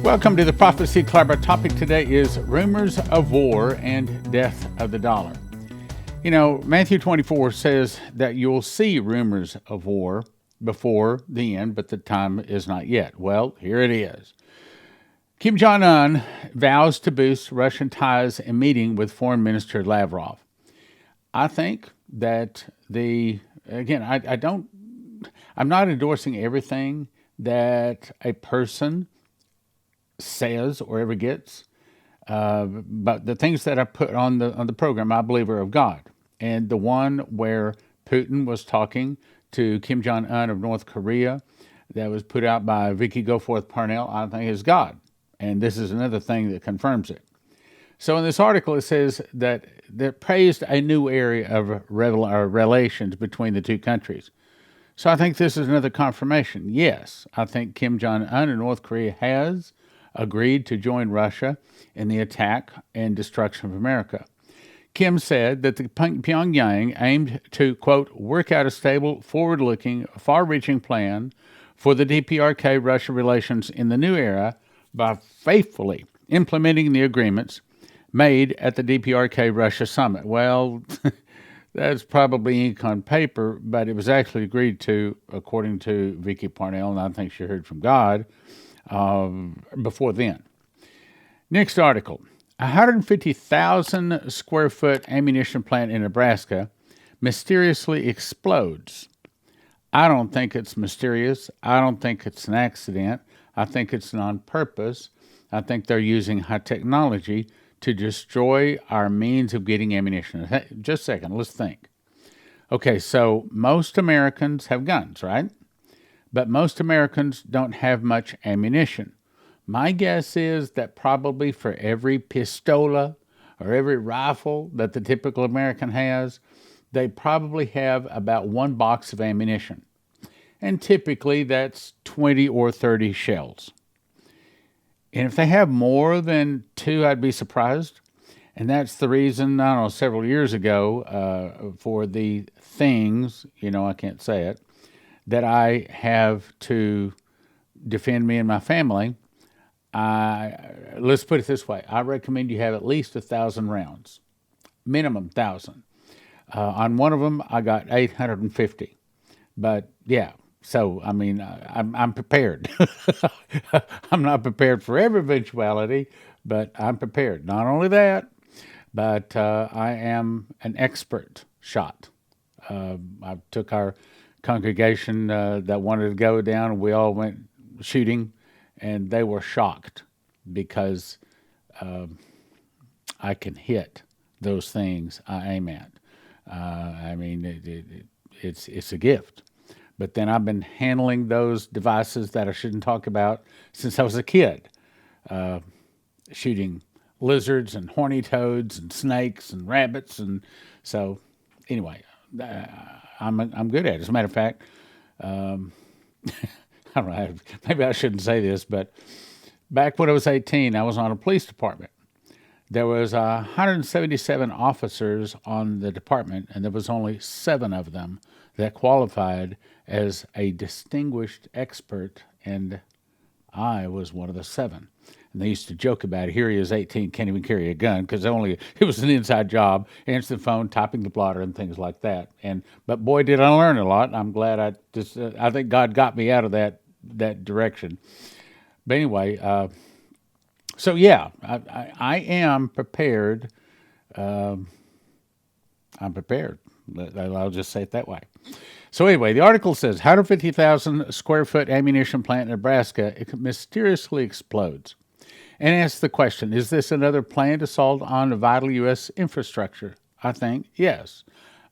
Welcome to the Prophecy Club. Our topic today is rumors of war and death of the dollar. You know, Matthew 24 says that you'll see rumors of war before the end, but the time is not yet. Well, here it is. Kim Jong Un vows to boost Russian ties in meeting with Foreign Minister Lavrov. I think that I'm not endorsing everything that a person says or ever gets, but the things that I put on the program, I believe are of God. And the one where Putin was talking to Kim Jong Un of North Korea, that was put out by Vicky Goforth Parnell, I think is God. And this is another thing that confirms it. So in this article, it says that praised a new area of relations between the two countries. So I think this is another confirmation. Yes, I think Kim Jong Un of North Korea has agreed to join Russia in the attack and destruction of America. Kim said that the Pyongyang aimed to, quote, work out a stable, forward-looking, far-reaching plan for the DPRK-Russia relations in the new era by faithfully implementing the agreements made at the DPRK-Russia summit. Well, that's probably ink on paper, but it was actually agreed to, according to Vicky Parnell, and I think she heard from God, before then. Next article. 150,000 square foot ammunition plant in Nebraska mysteriously explodes. I don't think it's mysterious. I don't think it's an accident. I think it's on purpose. I think they're using high technology to destroy our means of getting ammunition. Just a second, let's think. Okay, so most Americans have guns, right? But most Americans don't have much ammunition. My guess is that probably for every pistola or every rifle that the typical American has, they probably have about one box of ammunition. And typically that's 20 or 30 shells. And if they have more than two, I'd be surprised. And that's the reason, I don't know, several years ago, for the things, I can't say it, that I have to defend me and my family, let's put it this way. I recommend you have at least 1,000 rounds, minimum 1,000. On one of them, I got 850. But yeah, so, I'm prepared. I'm not prepared for every eventuality, but I'm prepared. Not only that, but I am an expert shot. I took our congregation that wanted to go down, and we all went shooting, and they were shocked because I can hit those things I aim at. It's a gift. But then I've been handling those devices that I shouldn't talk about since I was a kid, shooting lizards and horny toads and snakes and rabbits, and so anyway, I'm good at it. As a matter of fact, I don't know, maybe I shouldn't say this, but back when I was 18, I was on a police department. There was 177 officers on the department, and there was only 7 of them that qualified as a distinguished expert, and I was one of the 7. And they used to joke about it. Here he is, 18, can't even carry a gun, because it was an inside job, answering the phone, typing the blotter, and things like that. But boy, did I learn a lot. I'm glad I think God got me out of that direction. But anyway, so yeah, I am prepared. I'm prepared. I'll just say it that way. So anyway, the article says 150,000 square foot ammunition plant in Nebraska, it mysteriously explodes. And asks the question, is this another planned assault on the vital U.S. infrastructure? I think yes.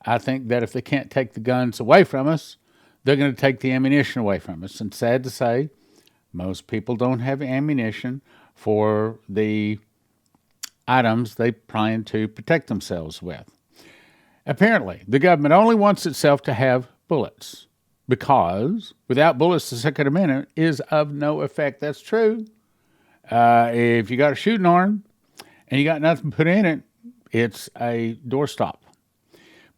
I think that if they can't take the guns away from us, they're going to take the ammunition away from us. And sad to say, most people don't have ammunition for the items they plan to protect themselves with. Apparently, the government only wants itself to have bullets because without bullets, the Second Amendment is of no effect. That's true. If you got a shooting arm and you got nothing put in it, it's a doorstop.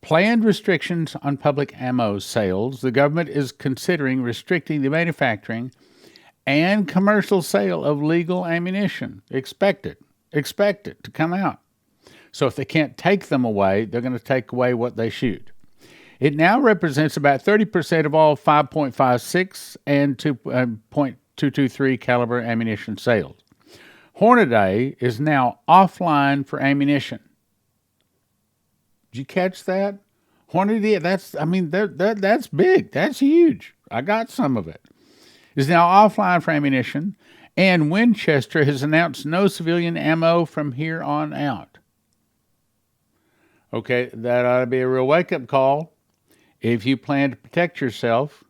Planned restrictions on public ammo sales. The government is considering restricting the manufacturing and commercial sale of legal ammunition. Expect it. Expect it to come out. So if they can't take them away, they're going to take away what they shoot. It now represents about 30% of all 5.56 and 2.223 caliber ammunition sales. Hornady is now offline for ammunition. Did you catch that? Hornady, that's big. That's huge. I got some of it. Is now offline for ammunition, and Winchester has announced no civilian ammo from here on out. Okay, that ought to be a real wake-up call. If you plan to protect yourself,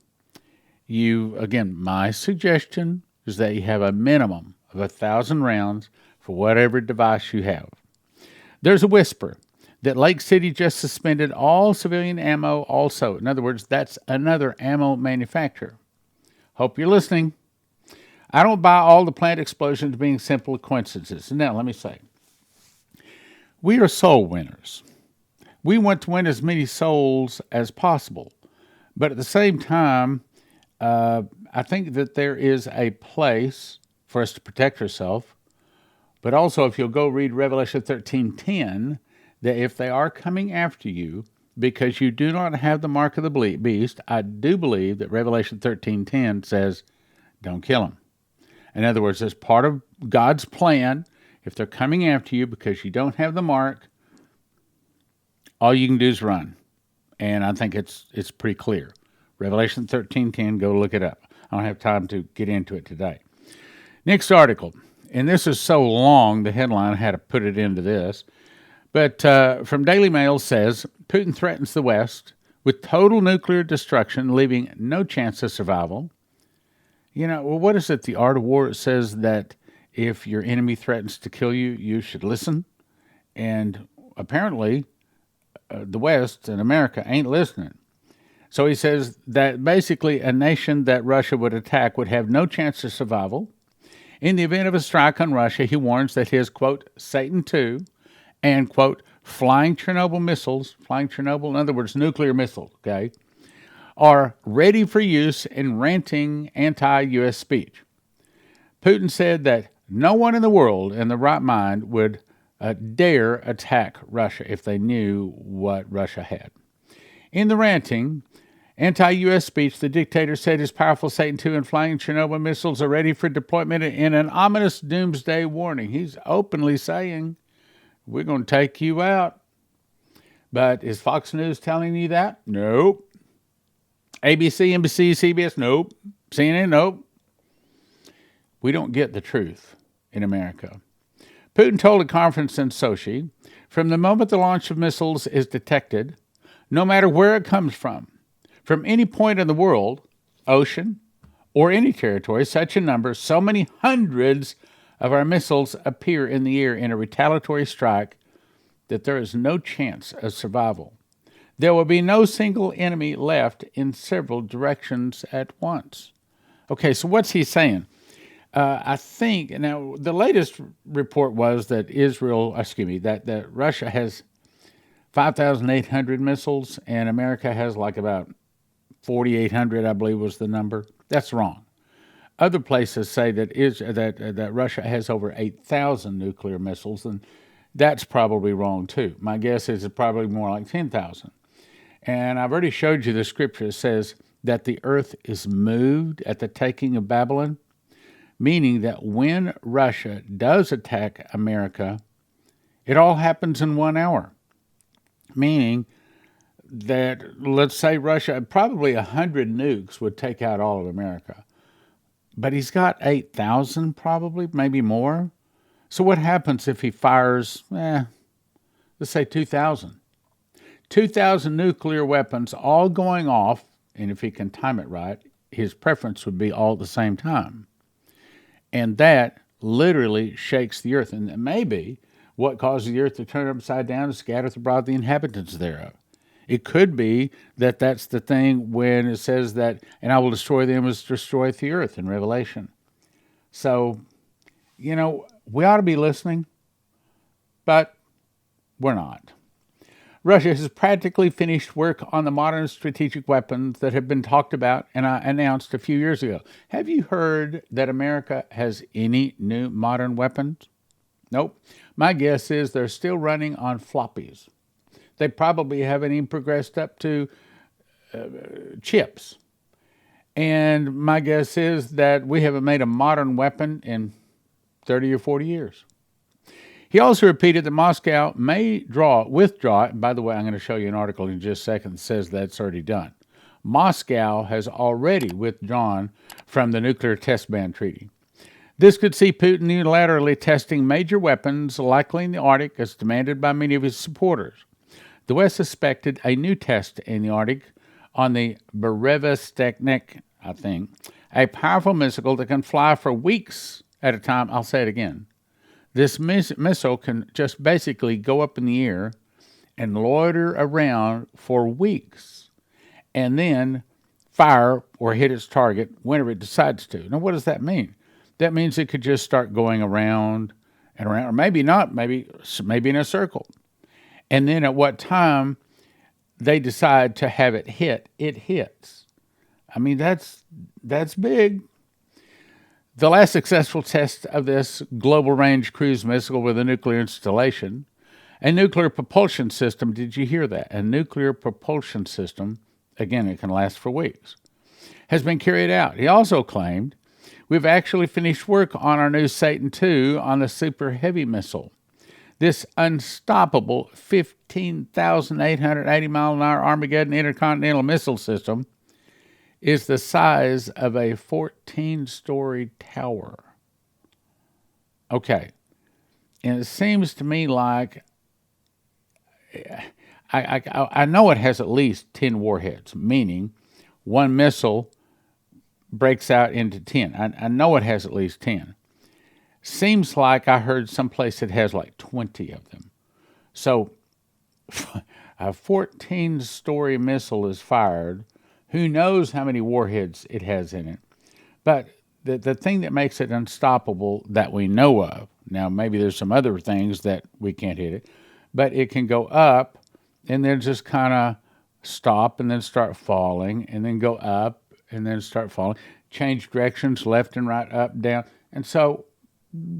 my suggestion is that you have a minimum of 1,000 rounds for whatever device you have. There's a whisper that Lake City just suspended all civilian ammo also. In other words, that's another ammo manufacturer. Hope you're listening. I don't buy all the plant explosions being simple coincidences. Now, let me say, we are soul winners. We want to win as many souls as possible. But at the same time, I think that there is a place for us to protect ourselves. But also, if you'll go read Revelation 13:10, that if they are coming after you because you do not have the mark of the beast, I do believe that Revelation 13:10 says, don't kill them. In other words, as part of God's plan, if they're coming after you because you don't have the mark, all you can do is run. And I think it's pretty clear. Revelation 13:10, go look it up. I don't have time to get into it today. Next article, and this is so long, the headline, I had to put it into this. But from Daily Mail says, Putin threatens the West with total nuclear destruction, leaving no chance of survival. What is it? The Art of War, it says that if your enemy threatens to kill you, you should listen. And apparently, the West and America ain't listening. So he says that basically a nation that Russia would attack would have no chance of survival. In the event of a strike on Russia, he warns that his, quote, Satan II and, quote, flying Chernobyl missiles, in other words, nuclear missiles, okay, are ready for use in ranting anti-U.S. speech. Putin said that no one in the world in the right mind would dare attack Russia if they knew what Russia had. In the ranting anti-U.S. speech, the dictator said his powerful Satan II and flying Chernobyl missiles are ready for deployment in an ominous doomsday warning. He's openly saying, we're going to take you out. But is Fox News telling you that? Nope. ABC, NBC, CBS? Nope. CNN? Nope. We don't get the truth in America. Putin told a conference in Sochi, from the moment the launch of missiles is detected, no matter where it comes from any point in the world, ocean, or any territory, such a number, so many hundreds of our missiles appear in the air in a retaliatory strike that there is no chance of survival. There will be no single enemy left in several directions at once. Okay, so what's he saying? I think, now, the latest report was that that Russia has 5,800 missiles, and America has like about 4,800, I believe was the number. That's wrong. Other places say that Russia has over 8,000 nuclear missiles, and that's probably wrong too. My guess is it's probably more like 10,000. And I've already showed you the scripture. It says that the earth is moved at the taking of Babylon, meaning that when Russia does attack America, it all happens in 1 hour. Meaning that, let's say Russia, probably 100 nukes would take out all of America. But he's got 8,000 probably, maybe more. So what happens if he fires, let's say 2,000? 2,000 nuclear weapons all going off, and if he can time it right, his preference would be all at the same time. And that literally shakes the earth. And maybe what causes the earth to turn upside down and scatter abroad the inhabitants thereof. It could be that that's the thing when it says that, and I will destroy them as destroyeth the earth in Revelation. So, we ought to be listening, but we're not. Russia has practically finished work on the modern strategic weapons that have been talked about and announced a few years ago. Have you heard that America has any new modern weapons? Nope. My guess is they're still running on floppies. They probably haven't even progressed up to chips. And my guess is that we haven't made a modern weapon in 30 or 40 years. He also repeated that Moscow may withdraw. By the way, I'm going to show you an article in just a second that says that's already done. Moscow has already withdrawn from the nuclear test ban treaty. This could see Putin unilaterally testing major weapons, likely in the Arctic, as demanded by many of his supporters. The West suspected a new test in the Arctic on the Berevesteknik, I think, a powerful missile that can fly for weeks at a time. I'll say it again. This missile can just basically go up in the air and loiter around for weeks and then fire or hit its target whenever it decides to. Now, what does that mean? That means it could just start going around and around, or maybe not, maybe in a circle. And then at what time they decide to have it hit, it hits. I mean, that's big. The last successful test of this global range cruise missile with a nuclear installation, a nuclear propulsion system, did you hear that? A nuclear propulsion system, again, it can last for weeks, has been carried out. He also claimed, we've actually finished work on our new Satan II on the super heavy missile. This unstoppable 15,880 mile an hour Armageddon intercontinental missile system is the size of a 14-story tower. Okay. And it seems to me like I know it has at least 10 warheads, meaning one missile breaks out into 10. I know it has at least 10. Seems like I heard someplace it has like 20 of them. So a 14-story missile is fired. Who knows how many warheads it has in it? But the thing that makes it unstoppable that we know of, now maybe there's some other things that we can't hit it, but it can go up and then just kind of stop and then start falling and then go up and then start falling, change directions left and right, up, down. And so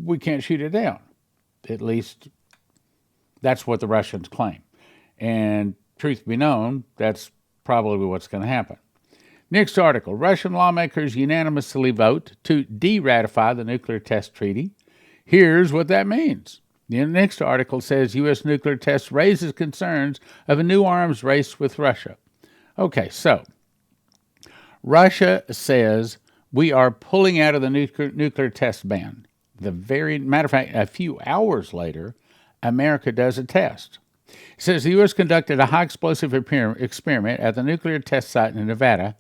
we can't shoot it down. At least that's what the Russians claim. And truth be known, that's probably what's going to happen. Next article, Russian lawmakers unanimously vote to de-ratify the nuclear test treaty. Here's what that means. The next article says U.S. nuclear test raises concerns of a new arms race with Russia. Okay, so Russia says we are pulling out of the nuclear test ban. The very matter of fact, a few hours later, America does a test. It says the U.S. conducted a high explosive experiment at the nuclear test site in Nevada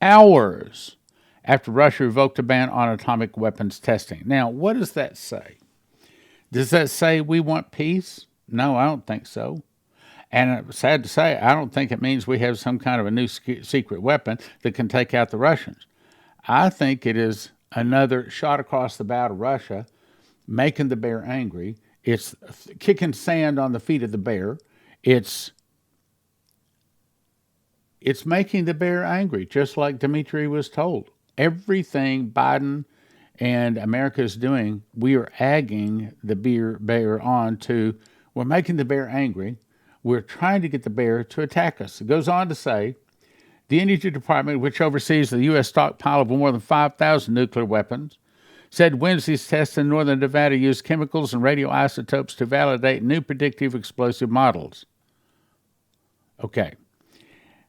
hours after Russia revoked a ban on atomic weapons testing. Now, what does that say? Does that say we want peace? No, I don't think so. And sad to say, I don't think it means we have some kind of a new secret weapon that can take out the Russians. I think it is another shot across the bow to Russia, making the bear angry. It's kicking sand on the feet of the bear. It's making the bear angry, just like Dmitry was told. Everything Biden and America is doing, we are egging the bear on to, we're making the bear angry. We're trying to get the bear to attack us. It goes on to say, the Energy Department, which oversees the U.S. stockpile of more than 5,000 nuclear weapons, said Wednesday's tests in northern Nevada used chemicals and radioisotopes to validate new predictive explosive models. Okay.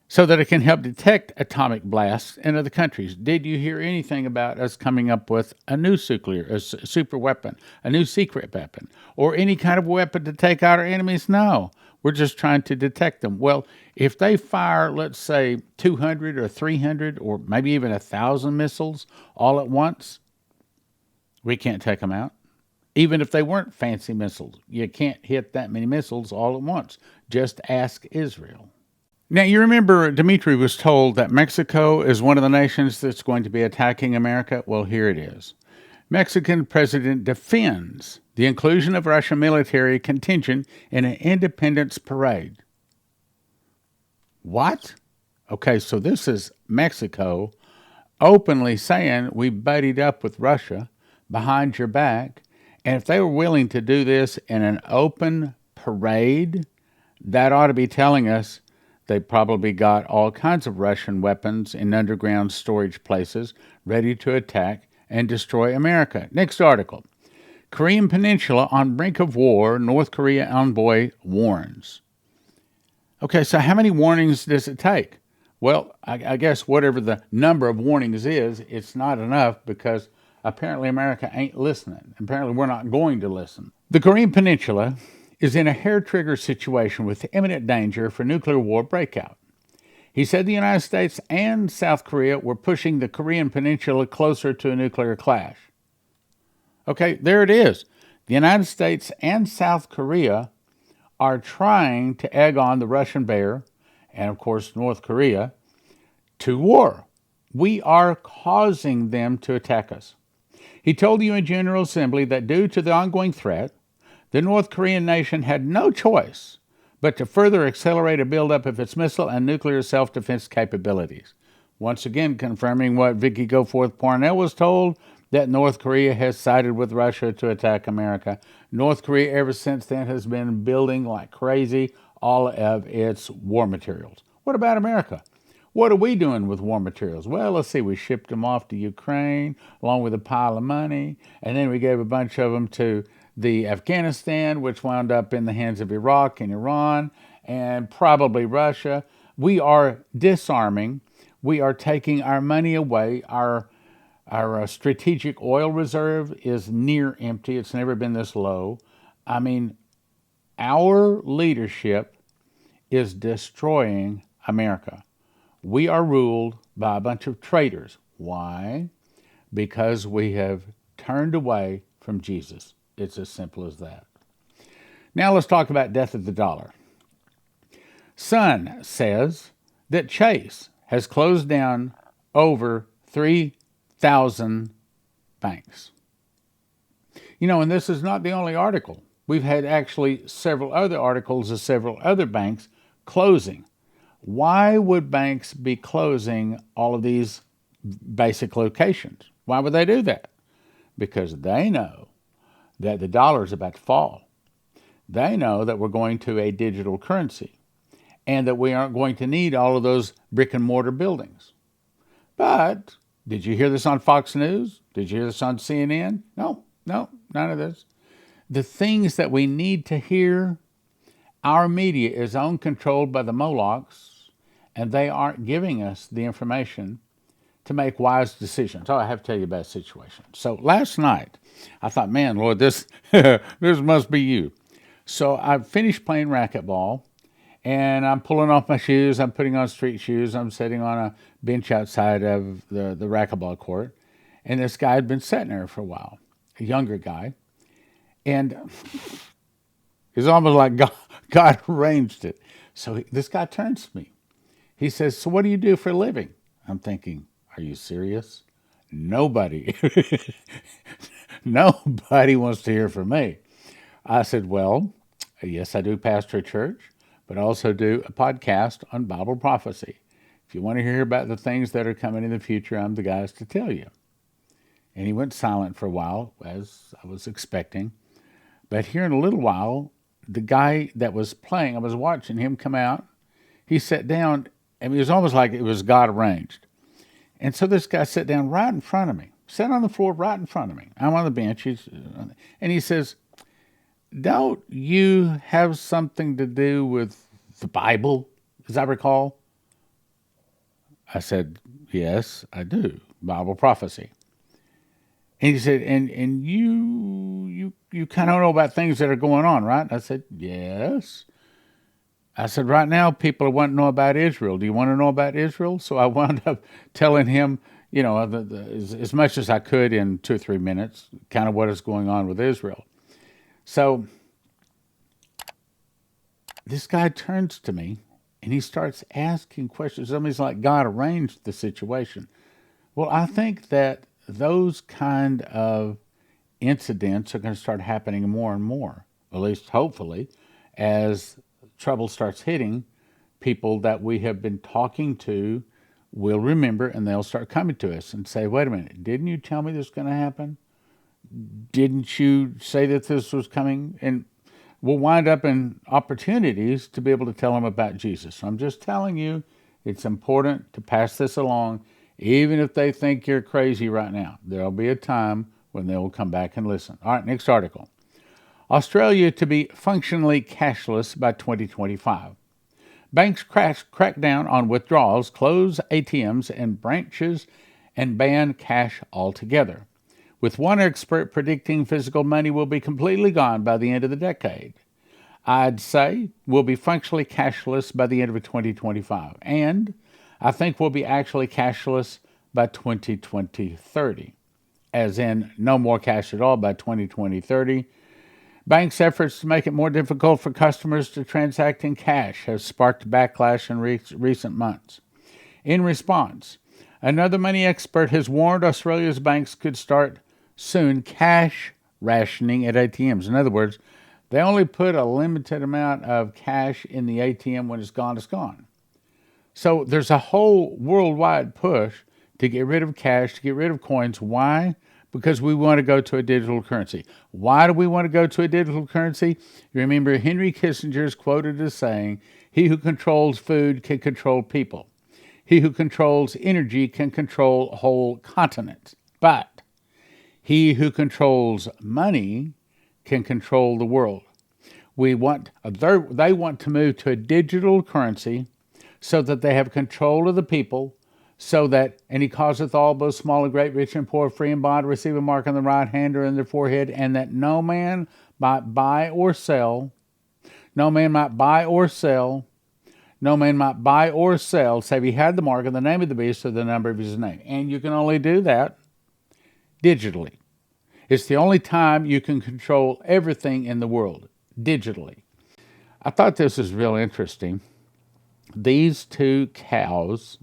So that it can help detect atomic blasts in other countries. Did you hear anything about us coming up with a new super weapon, a new secret weapon, or any kind of weapon to take out our enemies? No. We're just trying to detect them. Well, if they fire, let's say, 200 or 300 or maybe even 1,000 missiles all at once, we can't take them out. Even if they weren't fancy missiles, you can't hit that many missiles all at once. Just ask Israel. Now, you remember Dmitry was told that Mexico is one of the nations that's going to be attacking America? Well, here it is. Mexican president defends the inclusion of Russian military contingent in an independence parade. What? Okay, so this is Mexico openly saying we buddied up with Russia behind your back. And if they were willing to do this in an open parade, that ought to be telling us they probably got all kinds of Russian weapons in underground storage places ready to attack and destroy America. Next article. Korean Peninsula on brink of war, North Korea envoy warns. Okay, so how many warnings does it take? Well, I guess whatever the number of warnings is, it's not enough because apparently America ain't listening. Apparently we're not going to listen. The Korean Peninsula is in a hair-trigger situation with imminent danger for nuclear war breakout. He said the United States and South Korea were pushing the Korean Peninsula closer to a nuclear clash. Okay, there it is. The United States and South Korea are trying to egg on the Russian bear, and of course North Korea, to war. We are causing them to attack us. He told the UN General Assembly that due to the ongoing threat, the North Korean nation had no choice but to further accelerate a buildup of its missile and nuclear self-defense capabilities. Once again, confirming what Vicky Goforth Parnell was told, that North Korea has sided with Russia to attack America. North Korea, ever since then, has been building like crazy all of its war materials. What about America? What are we doing with war materials? Well, let's see. We shipped them off to Ukraine along with a pile of money, and then we gave a bunch of them to the Afghanistan, which wound up in the hands of Iraq and Iran and probably Russia. We are disarming. We are taking our money away. Our strategic oil reserve is near empty. It's never been this low. I mean, our leadership is destroying America. We are ruled by a bunch of traitors. Why? Because we have turned away from Jesus. It's as simple as that. Now let's talk about death of the dollar. Sun says that Chase has closed down over 3,000 banks. You know, and this is not the only article. We've had actually several other articles of several other banks closing. Why would banks be closing all of these basic locations? Why would they do that? Because they know that the dollar is about to fall. They know that we're going to a digital currency and that we aren't going to need all of those brick and mortar buildings. But did you hear this on Fox News? Did you hear this on CNN? No, none of this. The things that we need to hear, our media is owned, controlled by the Molochs, and they aren't giving us the information to make wise decisions. Oh, I have to tell you about a situation. So last night, I thought, man, Lord, this this must be you. So I finished playing racquetball, and I'm pulling off my shoes. I'm putting on street shoes. I'm sitting on a bench outside of the racquetball court, and this guy had been sitting there for a while, a younger guy, and it's almost like God arranged it. So this guy turns to me. He says, "So what do you do for a living?" I'm thinking, are you serious? Nobody wants to hear from me. I said, well, yes, I do pastor a church, but I also do a podcast on Bible prophecy. If you want to hear about the things that are coming in the future, I'm the guy to tell you. And he went silent for a while, as I was expecting. But here in a little while, the guy that was playing, I was watching him come out. He sat down, and it was almost like it was God arranged. And so this guy sat down right in front of me, sat on the floor right in front of me. I'm on the bench, and he says, "Don't you have something to do with the Bible, as I recall?" I said, "Yes, I do, Bible prophecy." And he said, and you kind of know about things that are going on, right? I said, "Yes." I said, "Right now, people want to know about Israel. Do you want to know about Israel?" So I wound up telling him, you know, as much as I could in 2 or 3 minutes, kind of what is going on with Israel. So this guy turns to me, and he starts asking questions. Somebody's like, God arranged the situation. Well, I think that those kind of incidents are going to start happening more and more, at least hopefully, as trouble starts hitting people that we have been talking to will remember, and they'll start coming to us and say, wait a minute, didn't you tell me this was going to happen? Didn't you say that this was coming? And we'll wind up in opportunities to be able to tell them about Jesus. So I'm just telling you, it's important to pass this along, even if they think you're crazy right now. There'll be a time when they will come back and listen. All right, next article. Australia to be functionally cashless by 2025. Banks crack down on withdrawals, close ATMs and branches, and ban cash altogether, with one expert predicting physical money will be completely gone by the end of the decade. I'd say we'll be functionally cashless by the end of 2025, and I think we'll be actually cashless by 2030, as in no more cash at all by 2030. Banks' efforts to make it more difficult for customers to transact in cash have sparked backlash in recent months. In response, another money expert has warned Australia's banks could start soon cash rationing at ATMs. In other words, they only put a limited amount of cash in the ATM. When it's gone, it's gone. So there's a whole worldwide push to get rid of cash, to get rid of coins. Why? Because we want to go to a digital currency. Why do we want to go to a digital currency? You remember Henry Kissinger is quoted as saying, "He who controls food can control people. He who controls energy can control whole continents. But he who controls money can control the world." They want to move to a digital currency so that they have control of the people, so that, and he causeth all, both small and great, rich and poor, free and bond, receive a mark on the right hand or in their forehead, and that no man might buy or sell, no man might buy or sell, no man might buy or sell, save he had the mark of the name of the beast or the number of his name. And you can only do that digitally. It's the only time you can control everything in the world, digitally. I thought this was real interesting. These two calves,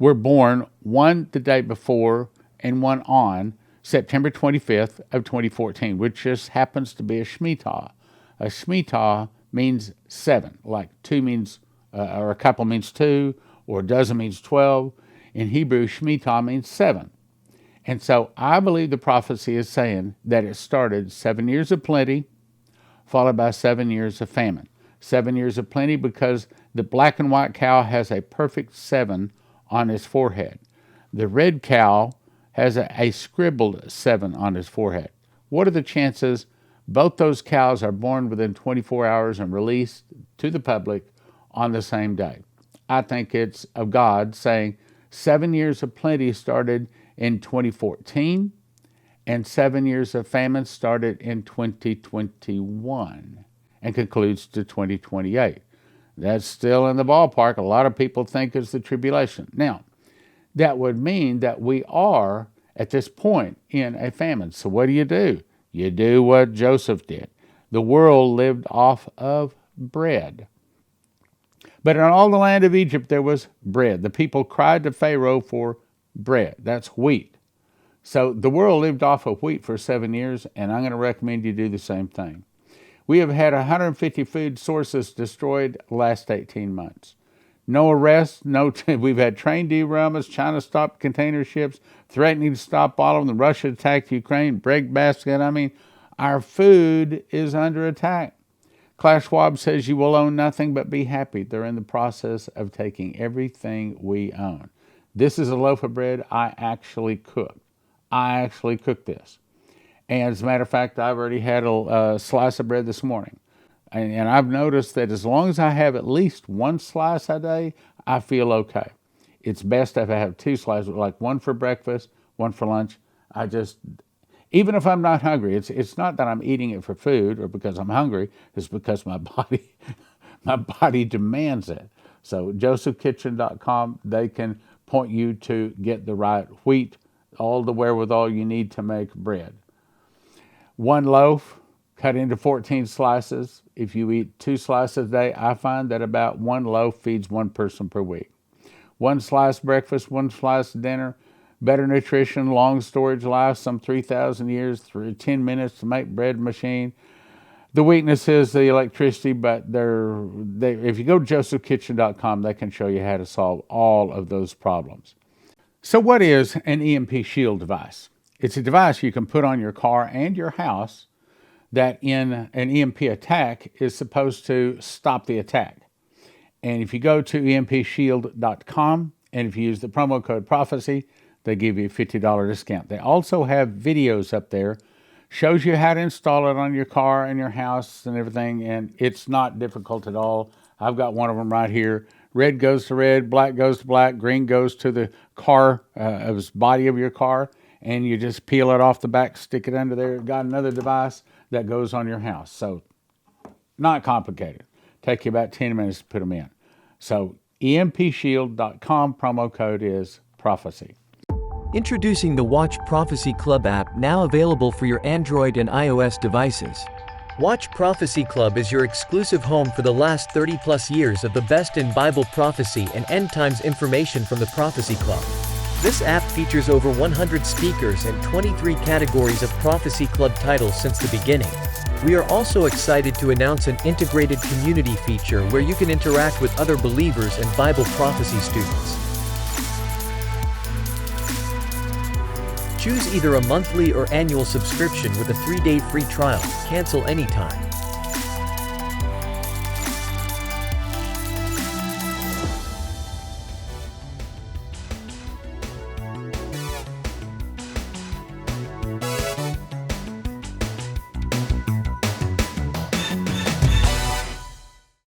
were born, one the day before and one on September 25th of 2014, which just happens to be a Shemitah. A Shemitah means 7, like 2 means, or a couple means 2, or a dozen means 12. In Hebrew, Shemitah means 7. And so I believe the prophecy is saying that it started 7 years of plenty, followed by 7 years of famine. 7 years of plenty because the black and white cow has a perfect 7 on his forehead. The red cow has a scribbled 7 on his forehead. What are the chances both those cows are born within 24 hours and released to the public on the same day? I think it's of God saying 7 years of plenty started in 2014 and 7 years of famine started in 2021 and concludes to 2028. That's still in the ballpark. A lot of people think it's the tribulation. Now, that would mean that we are at this point in a famine. So what do? You do what Joseph did. The world lived off of bread. But in all the land of Egypt there was bread. The people cried to Pharaoh for bread. That's wheat. So the world lived off of wheat for 7 years, and I'm going to recommend you do the same thing. We have had 150 food sources destroyed the last 18 months. No arrests, we've had train derailments, China stopped container ships, threatening to stop all of them, Russia attacked Ukraine, breadbasket. I mean, our food is under attack. Klaus Schwab says you will own nothing but be happy. They're in the process of taking everything we own. This is a loaf of bread I actually cooked. I actually cooked this. And as a matter of fact, I've already had a slice of bread this morning. And I've noticed that as long as I have at least one slice a day, I feel okay. It's best if I have 2 slices, like one for breakfast, one for lunch. Even if I'm not hungry, it's not that I'm eating it for food or because I'm hungry. It's because my body demands it. So josephkitchen.com, they can point you to get the right wheat, all the wherewithal you need to make bread. 1 loaf cut into 14 slices. If you eat 2 slices a day, I find that about 1 loaf feeds 1 person per week. 1 slice breakfast, 1 slice dinner, better nutrition, long storage life, some 3,000 years, 10 minutes to make bread machine. The weakness is the electricity, but if you go to josephkitchen.com, they can show you how to solve all of those problems. So what is an EMP shield device? It's a device you can put on your car and your house that in an EMP attack is supposed to stop the attack. And if you go to empshield.com and if you use the promo code prophecy, they give you a $50 discount. They also have videos up there, shows you how to install it on your car and your house and everything, and it's not difficult at all. I've got one of them right here. Red goes to red, black goes to black, green goes to the car, body of your car, and you just peel it off the back, stick it under there. Got another device that goes on your house. So not complicated. Take you about 10 minutes to put them in. So empshield.com, promo code is prophecy. Introducing the Watch Prophecy Club app, now available for your Android and iOS devices. Watch Prophecy Club is your exclusive home for the last 30+ years of the best in Bible prophecy and end times information from the Prophecy Club. This app features over 100 speakers and 23 categories of Prophecy Club titles since the beginning. We are also excited to announce an integrated community feature where you can interact with other believers and Bible prophecy students. Choose either a monthly or annual subscription with a 3-day free trial. Cancel anytime.